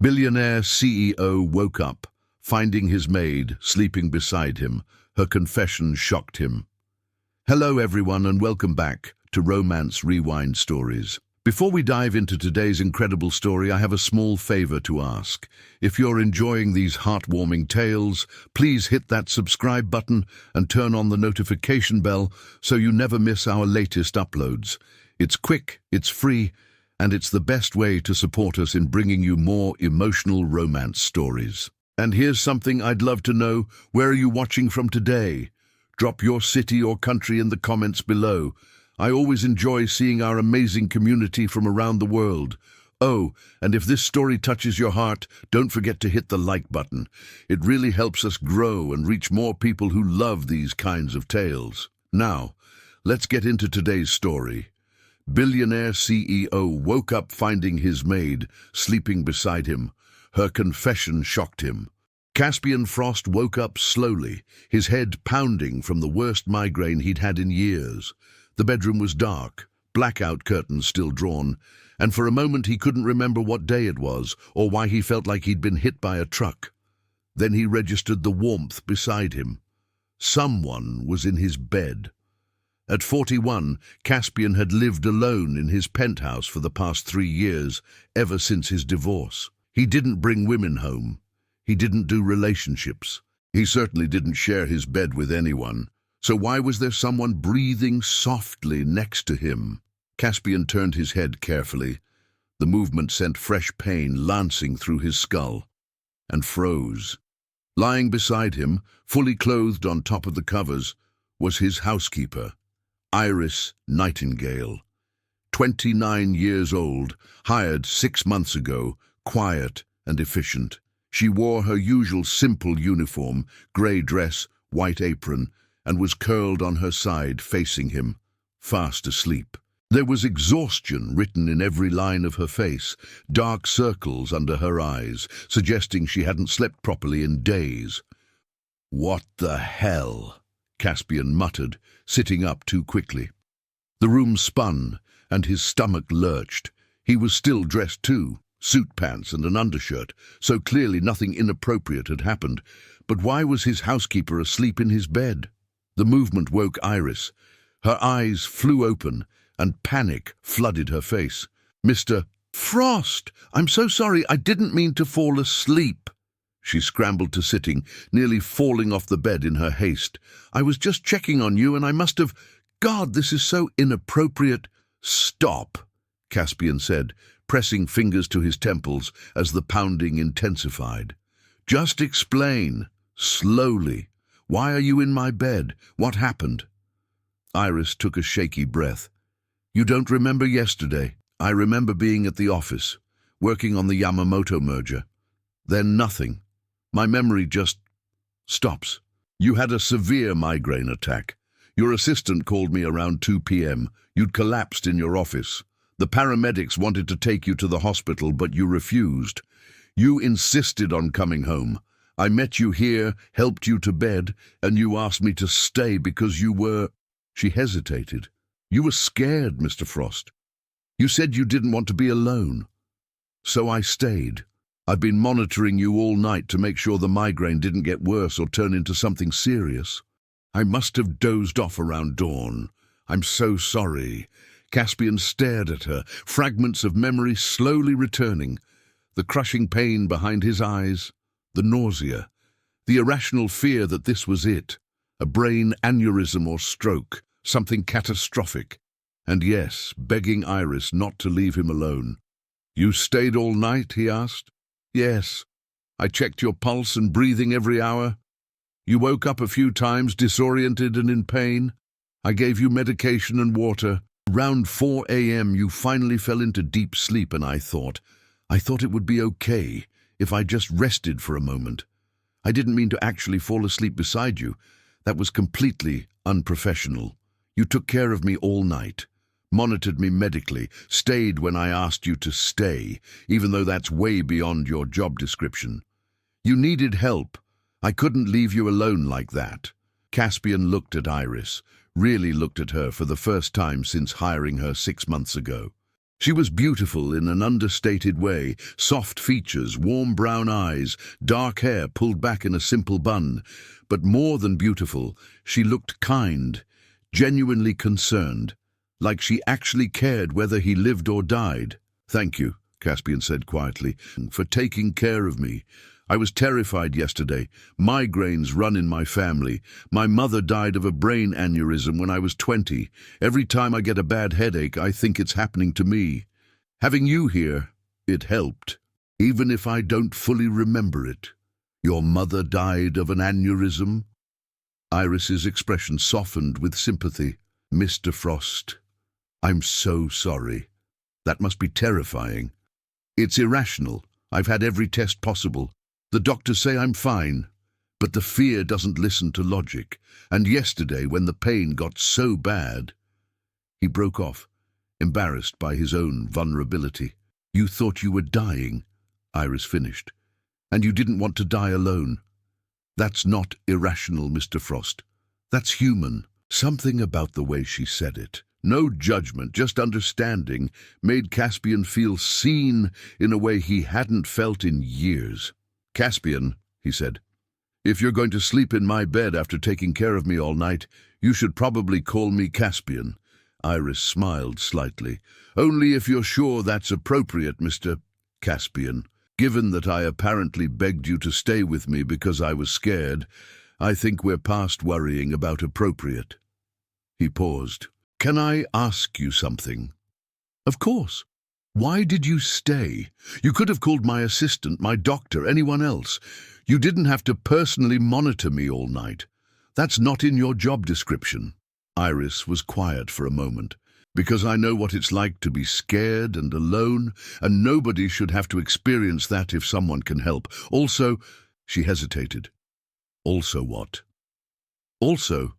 Billionaire CEO woke up, finding his maid sleeping beside him. Her confession shocked him. Hello everyone and welcome back to Romance Rewind Stories. Before we dive into today's incredible story, I have a small favor to ask. If you're enjoying these heartwarming tales, please hit that subscribe button and turn on the notification bell so you never miss our latest uploads. It's quick, it's free, and it's the best way to support us in bringing you more emotional romance stories. And here's something I'd love to know. Where are you watching from today? Drop your city or country in the comments below. I always enjoy seeing our amazing community from around the world. Oh, and if this story touches your heart, don't forget to hit the like button. It really helps us grow and reach more people who love these kinds of tales. Now, let's get into today's story. Billionaire CEO woke up finding his maid sleeping beside him. Her confession shocked him. Caspian Frost woke up slowly, his head pounding from the worst migraine he'd had in years. The bedroom was dark, blackout curtains still drawn, and for a moment he couldn't remember what day it was or why he felt like he'd been hit by a truck. Then he registered the warmth beside him. Someone was in his bed. At 41, Caspian had lived alone in his penthouse for the past 3 years, ever since his divorce. He didn't bring women home. He didn't do relationships. He certainly didn't share his bed with anyone. So why was there someone breathing softly next to him? Caspian turned his head carefully. The movement sent fresh pain lancing through his skull, and froze. Lying beside him, fully clothed on top of the covers, was his housekeeper, Iris Nightingale. 29 years old, hired 6 months ago, quiet and efficient. She wore her usual simple uniform, grey dress, white apron, and was curled on her side facing him, fast asleep. There was exhaustion written in every line of her face, dark circles under her eyes, suggesting she hadn't slept properly in days. "What the hell?" Caspian muttered, sitting up too quickly. The room spun, and his stomach lurched. He was still dressed too, suit pants and an undershirt, so clearly nothing inappropriate had happened. But why was his housekeeper asleep in his bed? The movement woke Iris. Her eyes flew open, and panic flooded her face. "Mr. Frost, I'm so sorry, I didn't mean to fall asleep." She scrambled to sitting, nearly falling off the bed in her haste. "I was just checking on you, and I must have... God, this is so inappropriate." "Stop," Caspian said, pressing fingers to his temples as the pounding intensified. "Just explain, slowly. Why are you in my bed? What happened?" Iris took a shaky breath. "You don't remember yesterday? I remember being at the office, working on the Yamamoto merger. Then nothing. My memory just stops. You had a severe migraine attack. Your assistant called me around 2 p.m. You'd collapsed in your office. The paramedics wanted to take you to the hospital, but you refused. You insisted on coming home. I met you here, helped you to bed, and you asked me to stay because you were..." She hesitated. "You were scared, Mr. Frost. You said you didn't want to be alone. So I stayed. I've been monitoring you all night to make sure the migraine didn't get worse or turn into something serious. I must have dozed off around dawn. I'm so sorry." Caspian stared at her, fragments of memory slowly returning. The crushing pain behind his eyes, the nausea, the irrational fear that this was it, a brain aneurysm or stroke, something catastrophic. And yes, begging Iris not to leave him alone. "You stayed all night?" he asked. "Yes. I checked your pulse and breathing every hour. You woke up a few times, disoriented and in pain. I gave you medication and water. Around 4 a.m. you finally fell into deep sleep, and I thought it would be okay if I just rested for a moment. I didn't mean to actually fall asleep beside you. That was completely unprofessional. You took care of me all night, monitored me medically, stayed when I asked you to stay, even though that's way beyond your job description. You needed help. I couldn't leave you alone like that." Caspian looked at Iris, really looked at her for the first time since hiring her 6 months ago. She was beautiful in an understated way, soft features, warm brown eyes, dark hair pulled back in a simple bun. But more than beautiful, she looked kind, genuinely concerned, like she actually cared whether he lived or died. "Thank you," Caspian said quietly, "for taking care of me. I was terrified yesterday. Migraines run in my family. My mother died of a brain aneurysm when I was 20. Every time I get a bad headache, I think it's happening to me. Having you here, it helped, even if I don't fully remember it." "Your mother died of an aneurysm?" Iris's expression softened with sympathy. "Mr. Frost, I'm so sorry. That must be terrifying." "It's irrational. I've had every test possible. The doctors say I'm fine, but the fear doesn't listen to logic. And yesterday, when the pain got so bad—" He broke off, embarrassed by his own vulnerability. "You thought you were dying," Iris finished, "and you didn't want to die alone. That's not irrational, Mr. Frost. That's human." Something about the way she said it, no judgment, just understanding, made Caspian feel seen in a way he hadn't felt in years. "Caspian," he said, "if you're going to sleep in my bed after taking care of me all night, you should probably call me Caspian." Iris smiled slightly. "Only if you're sure that's appropriate, Mr. Caspian. Given that I apparently begged you to stay with me because I was scared, I think we're past worrying about appropriate." He paused. "Can I ask you something?" "Of course. Why did you stay? You could have called my assistant, my doctor, anyone else. You didn't have to personally monitor me all night. That's not in your job description." Iris was quiet for a moment. "Because I know what it's like to be scared and alone, and nobody should have to experience that if someone can help. Also," she hesitated. "Also what?" "Also,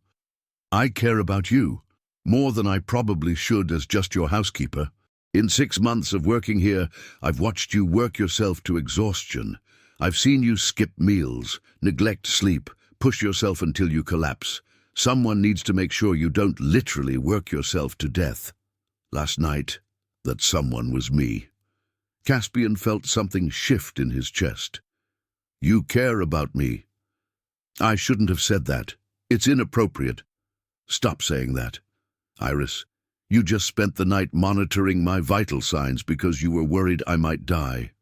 I care about you, more than I probably should as just your housekeeper. In 6 months of working here, I've watched you work yourself to exhaustion. I've seen you skip meals, neglect sleep, push yourself until you collapse. Someone needs to make sure you don't literally work yourself to death. Last night, that someone was me." Caspian felt something shift in his chest. "You care about me." "I shouldn't have said that. It's inappropriate." "Stop saying that. Iris, you just spent the night monitoring my vital signs because you were worried I might die.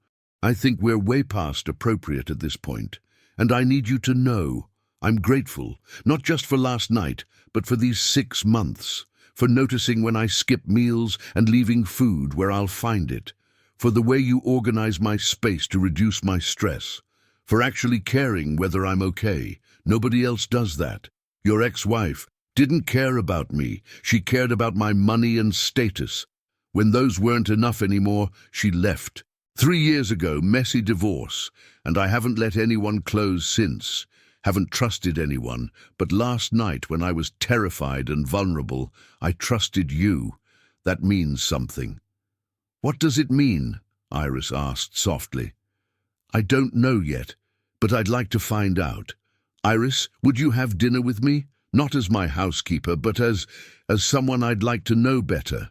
I think we're way past appropriate at this point, and I need you to know I'm grateful, not just for last night, but for these 6 months, for noticing when I skip meals and leaving food where I'll find it, for the way you organize my space to reduce my stress, for actually caring whether I'm okay. Nobody else does that. Your ex-wife didn't care about me. She cared about my money and status. When those weren't enough anymore, she left. 3 years ago, messy divorce, and I haven't let anyone close since. Haven't trusted anyone, but last night when I was terrified and vulnerable, I trusted you. That means something." "What does it mean?" Iris asked softly. "I don't know yet, but I'd like to find out. Iris, would you have dinner with me? Not as my housekeeper, but as someone I'd like to know better."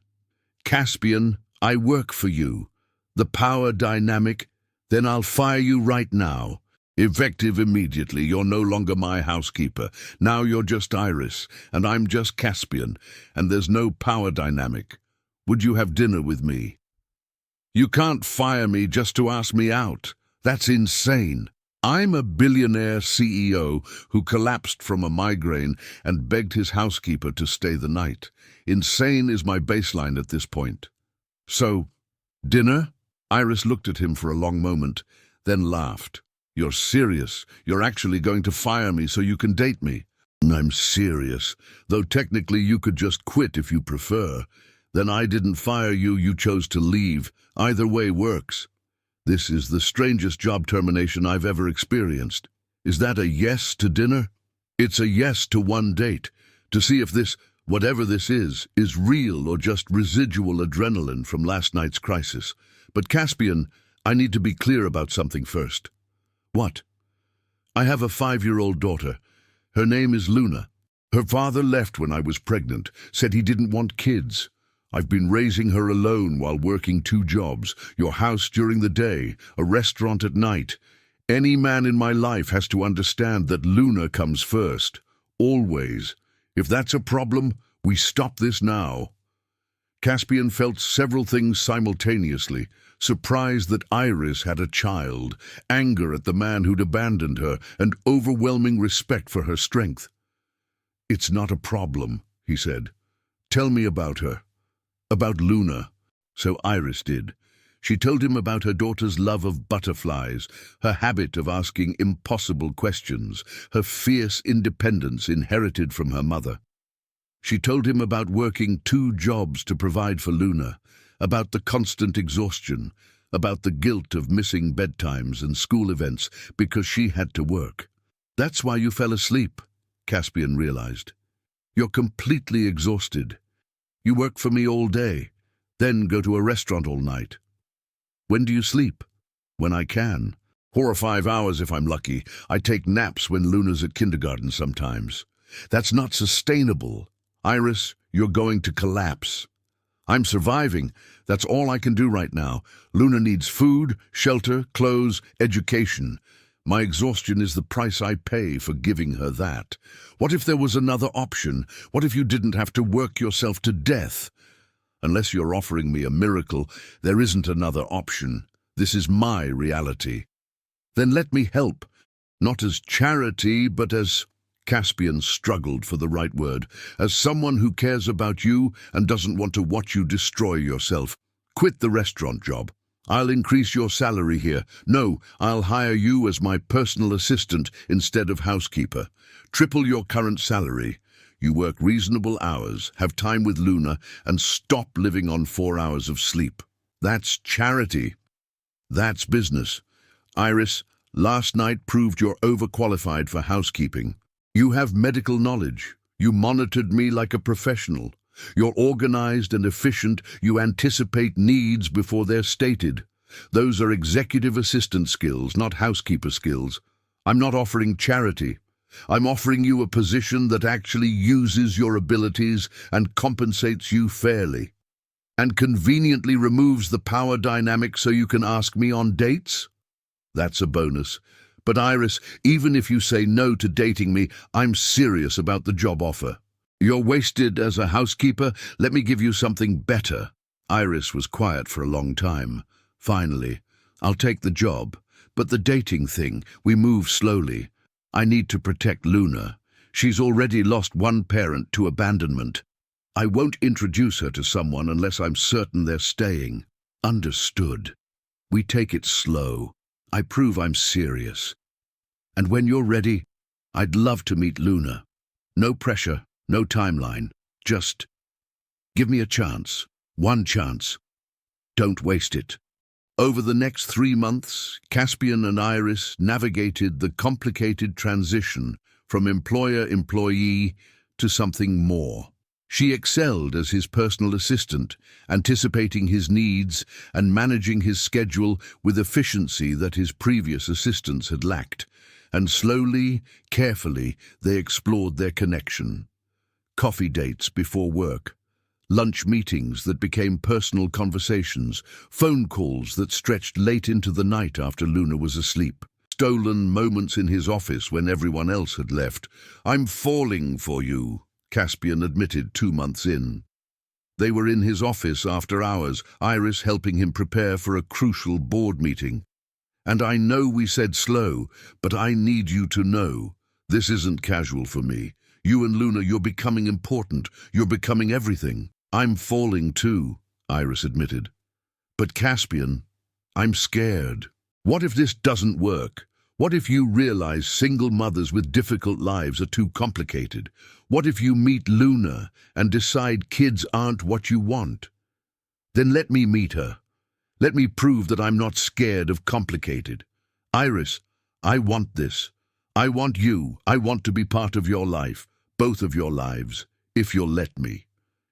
"Caspian, I work for you. The power dynamic, then I'll fire you right now. Effective immediately. You're no longer my housekeeper. Now you're just Iris, and I'm just Caspian, and there's no power dynamic. Would you have dinner with me?" "You can't fire me just to ask me out. That's insane. I'm a billionaire CEO who collapsed from a migraine and begged his housekeeper to stay the night. Insane is my baseline at this point." "So, dinner?" Iris looked at him for a long moment, then laughed. "You're serious? You're actually going to fire me so you can date me?" "I'm serious, though technically you could just quit if you prefer. Then I didn't fire you, you chose to leave. Either way works. This is the strangest job termination I've ever experienced. Is that a yes to dinner?" "It's a yes to one date, to see if this, whatever this is real or just residual adrenaline from last night's crisis. But Caspian, I need to be clear about something first." "What?" "I have a 5-year-old daughter. Her name is Luna. Her father left when I was pregnant, said he didn't want kids. I've been raising her alone while working 2 jobs, your house during the day, a restaurant at night. Any man in my life has to understand that Luna comes first. Always. If that's a problem, we stop this now." Caspian felt several things simultaneously: surprise that Iris had a child, anger at the man who'd abandoned her, and overwhelming respect for her strength. "It's not a problem," he said. "Tell me about her. About Luna." So Iris did. She told him about her daughter's love of butterflies, her habit of asking impossible questions, her fierce independence inherited from her mother. She told him about working 2 jobs to provide for Luna, about the constant exhaustion, about the guilt of missing bedtimes and school events because she had to work. "That's why you fell asleep," Caspian realized. "You're completely exhausted. You work for me all day, then go to a restaurant all night. When do you sleep?" "When I can. 4 or 5 hours if I'm lucky. I take naps when Luna's at kindergarten sometimes." "That's not sustainable. Iris, you're going to collapse." "I'm surviving. That's all I can do right now. Luna needs food, shelter, clothes, education. My exhaustion is the price I pay for giving her that. What if there was another option? What if you didn't have to work yourself to death?" "Unless you're offering me a miracle, there isn't another option. This is my reality." "Then let me help. Not as charity, but as—" Caspian struggled for the right word. "As someone who cares about you and doesn't want to watch you destroy yourself. Quit the restaurant job. I'll increase your salary here. No, I'll hire you as my personal assistant instead of housekeeper. Triple your current salary. You work reasonable hours, have time with Luna, and stop living on 4 hours of sleep. That's charity. That's business. Iris, last night proved you're overqualified for housekeeping. You have medical knowledge. You monitored me like a professional. You're organized and efficient. You anticipate needs before they're stated. Those are executive assistant skills, not housekeeper skills. I'm not offering charity. I'm offering you a position that actually uses your abilities and compensates you fairly, and conveniently removes the power dynamic so you can ask me on dates. That's a bonus. But Iris, even if you say no to dating me, I'm serious about the job offer. You're wasted as a housekeeper. Let me give you something better." Iris was quiet for a long time. Finally, "I'll take the job, but the dating thing, we move slowly. I need to protect Luna. She's already lost 1 parent to abandonment. I won't introduce her to someone unless I'm certain they're staying." "Understood. We take it slow. I prove I'm serious. And when you're ready, I'd love to meet Luna. No pressure, no timeline. Just give me a chance. 1 chance. Don't waste it." Over the next 3 months, Caspian and Iris navigated the complicated transition from employer-employee to something more. She excelled as his personal assistant, anticipating his needs and managing his schedule with efficiency that his previous assistants had lacked. And slowly, carefully, they explored their connection. Coffee dates before work, lunch meetings that became personal conversations, phone calls that stretched late into the night after Luna was asleep, stolen moments in his office when everyone else had left. "I'm falling for you," Caspian admitted 2 months in. They were in his office after hours, Iris helping him prepare for a crucial board meeting. "And I know we said slow, but I need you to know, this isn't casual for me. You and Luna, you're becoming important. You're becoming everything." "I'm falling too," Iris admitted. "But Caspian, I'm scared. What if this doesn't work? What if you realize single mothers with difficult lives are too complicated? What if you meet Luna and decide kids aren't what you want? Then let me meet her. Let me prove that I'm not scared of complicated. Iris, I want this. I want you. I want to be part of your life, both of your lives, if you'll let me."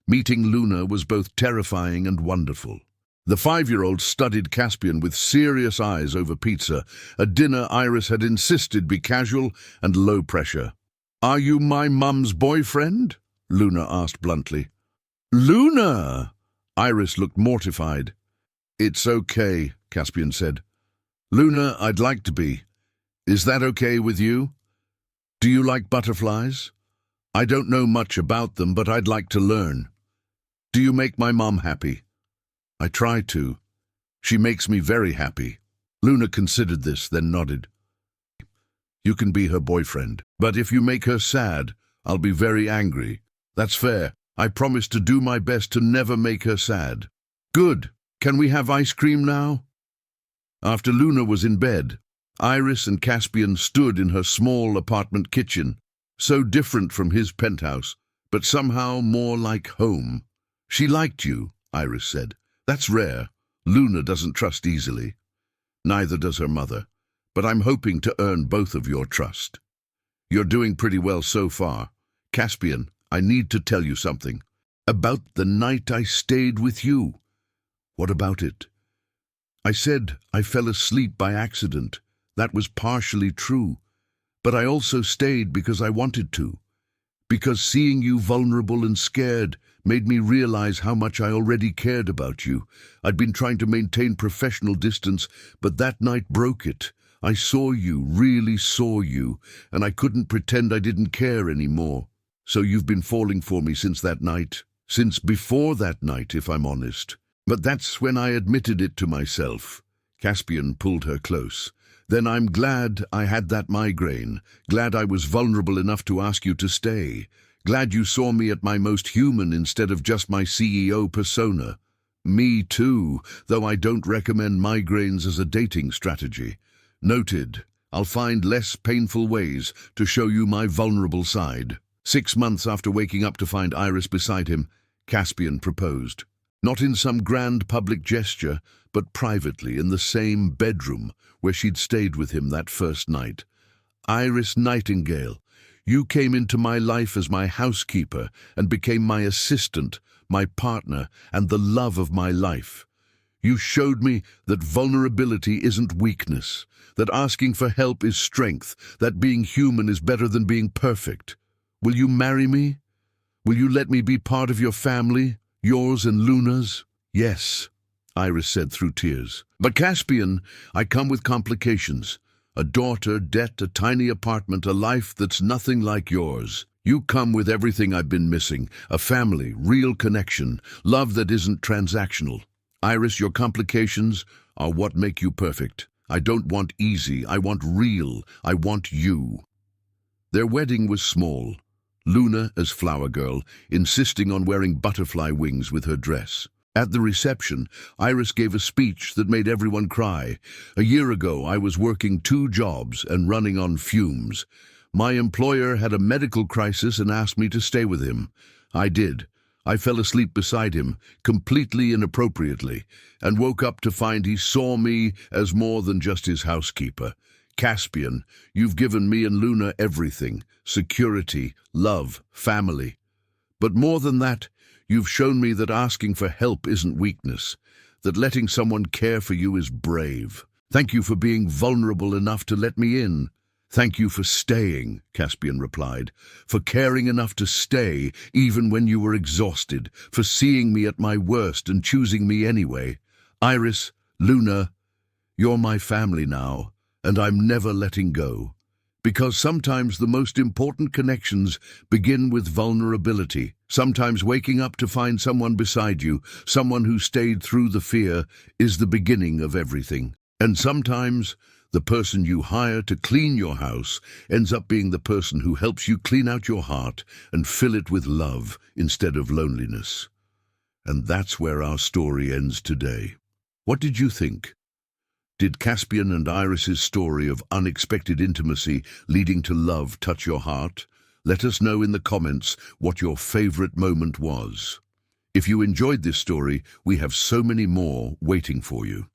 Meeting Luna was both terrifying and wonderful. The 5-year-old studied Caspian with serious eyes over pizza, a dinner Iris had insisted be casual and low pressure. "Are you my mum's boyfriend?" Luna asked bluntly. "Luna!" Iris looked mortified. "It's okay," Caspian said. "Luna, I'd like to be. Is that okay with you? Do you like butterflies? I don't know much about them, but I'd like to learn. Do you make my mom happy?" "I try to. She makes me very happy." Luna considered this, then nodded. "You can be her boyfriend, but if you make her sad, I'll be very angry. That's fair. I promise to do my best to never make her sad." "Good. Can we have ice cream now?" After Luna was in bed, Iris and Caspian stood in her small apartment kitchen, so different from his penthouse, but somehow more like home. "She liked you," Iris said. "That's rare. Luna doesn't trust easily. Neither does her mother, but I'm hoping to earn both of your trust. You're doing pretty well so far. Caspian, I need to tell you something. About the night I stayed with you." "What about it?" "I said I fell asleep by accident. That was partially true. But I also stayed because I wanted to. Because seeing you vulnerable and scared made me realize how much I already cared about you. I'd been trying to maintain professional distance, but that night broke it. I saw you, really saw you, and I couldn't pretend I didn't care anymore. So you've been falling for me since that night. Since before that night, if I'm honest. But that's when I admitted it to myself." Caspian pulled her close. "Then I'm glad I had that migraine. Glad I was vulnerable enough to ask you to stay. Glad you saw me at my most human instead of just my CEO persona. Me too, though I don't recommend migraines as a dating strategy. Noted. I'll find less painful ways to show you my vulnerable side." 6 months after waking up to find Iris beside him, Caspian proposed. Not in some grand public gesture, but privately in the same bedroom where she'd stayed with him that first night. "Iris Nightingale, you came into my life as my housekeeper and became my assistant, my partner, and the love of my life. You showed me that vulnerability isn't weakness, that asking for help is strength, that being human is better than being perfect. Will you marry me? Will you let me be part of your family, yours and Luna's?" "Yes," Iris said through tears. "But Caspian, I come with complications. A daughter, debt, a tiny apartment, a life that's nothing like yours. You come with everything I've been missing, a family, real connection, love that isn't transactional. Iris, your complications are what make you perfect. I don't want easy, I want real, I want you." Their wedding was small. Luna as flower girl, insisting on wearing butterfly wings with her dress. At the reception, Iris gave a speech that made everyone cry. "A year ago, I was working 2 jobs and running on fumes. My employer had a medical crisis and asked me to stay with him. I did. I fell asleep beside him, completely inappropriately, and woke up to find he saw me as more than just his housekeeper. Caspian, you've given me and Luna everything, security, love, family. But more than that, you've shown me that asking for help isn't weakness, that letting someone care for you is brave. Thank you for being vulnerable enough to let me in." "Thank you for staying," Caspian replied, "for caring enough to stay even when you were exhausted, for seeing me at my worst and choosing me anyway. Iris, Luna, you're my family now, and I'm never letting go. Because sometimes the most important connections begin with vulnerability. Sometimes waking up to find someone beside you, someone who stayed through the fear, is the beginning of everything. And sometimes the person you hire to clean your house ends up being the person who helps you clean out your heart and fill it with love instead of loneliness." And that's where our story ends today. What did you think? Did Caspian and Iris's story of unexpected intimacy leading to love touch your heart? Let us know in the comments what your favorite moment was. If you enjoyed this story, we have so many more waiting for you.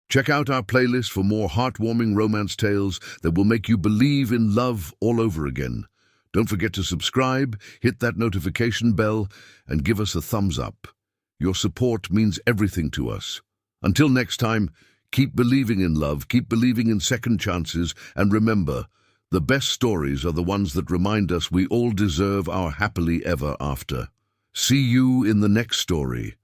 Check out our playlist for more heartwarming romance tales that will make you believe in love all over again. Don't forget to subscribe, hit that notification bell, and give us a thumbs up. Your support means everything to us. Until next time, keep believing in love, keep believing in second chances, and remember, the best stories are the ones that remind us we all deserve our happily ever after. See you in the next story.